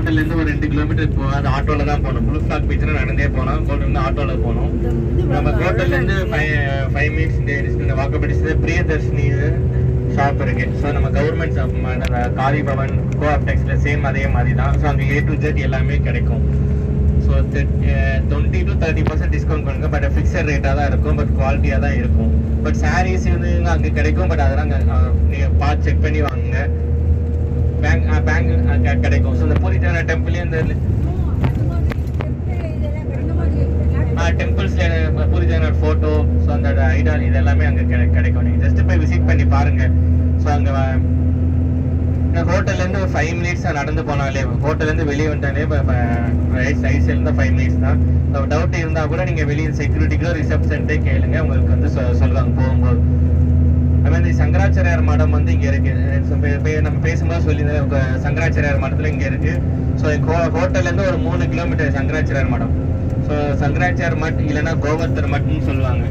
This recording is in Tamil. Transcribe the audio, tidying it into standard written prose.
ஹோட்டல்லேருந்து ஒரு 2 கிலோமீட்டர் இப்போ அது ஆட்டோவில் தான் போகணும். ப்ளூ ஃபிளாக் பீச்சுனா நடந்தே போனோம், கோட்டல்லேருந்து ஆட்டோவில் போகணும். நம்ம ஹோட்டல்லேருந்து 5 minutes distance walkable distance Priyadarshini shop இருக்கு. ஸோ நம்ம கவர்மெண்ட் ஷாப் அந்த காதி பவன் கோஆப்டெக்ஸில் சேம் அதே மாதிரி தான். ஸோ அங்கே A to Z எல்லாமே கிடைக்கும். ஸோ 20 to 30% டிஸ்கவுண்ட் பண்ணுங்க. பட் ஃபிக்ஸட் ரேட்டாக தான் இருக்கும், பட் குவாலிட்டியாக தான் இருக்கும். பட் சாரீஸ் வந்து அங்கே கிடைக்கும், பட் அதெல்லாம் நீங்கள் பார்த்து செக் பண்ணி வாங்குங்க. பேங்க் கிடைக்கும். ஸோ இந்த பூரித்தான டெம்பிள்லேயே இந்த டெம்பிள்ஸில் பூரித்தான ஃபோட்டோ, ஸோ அந்த ஐடால் இது எல்லாமே அங்கே கிடைக்கும். நீங்கள் ஜஸ்ட் போய் விசிட் பண்ணி பாருங்கள். ஸோ அங்கே ஹோட்டல்லேருந்து ஒரு 5 மினிட்ஸ் நடந்து போனாலே, ஹோட்டல்லேருந்து வெளியே வந்துட்டாலே ரைட் சைட்ஸ்லேருந்து 5 மினிட்ஸ் தான். டவுட் இருந்தால் கூட நீங்கள் வெளியே செக்யூரிட்டிக்கோ ரிசப்ஷன்ட்டே கேளுங்க, உங்களுக்கு வந்து சொல்லுவாங்க போகும்போது. அதுமாதிரி சங்கராச்சாரியார் மடம் வந்து இங்கே இருக்குது. நம்ம பேசும்போது சொல்லியிருந்தேன், சங்கராச்சாரியார் மடத்தில் இங்கே இருக்குது. ஸோ ஹோட்டல்லேருந்து ஒரு 3 கிலோமீட்டர் சங்கராச்சாரியார் மடம். ஸோ சங்கராச்சாரியார் மட் இல்லைன்னா கோவர்த்தர் மட்னு சொல்லுவாங்க.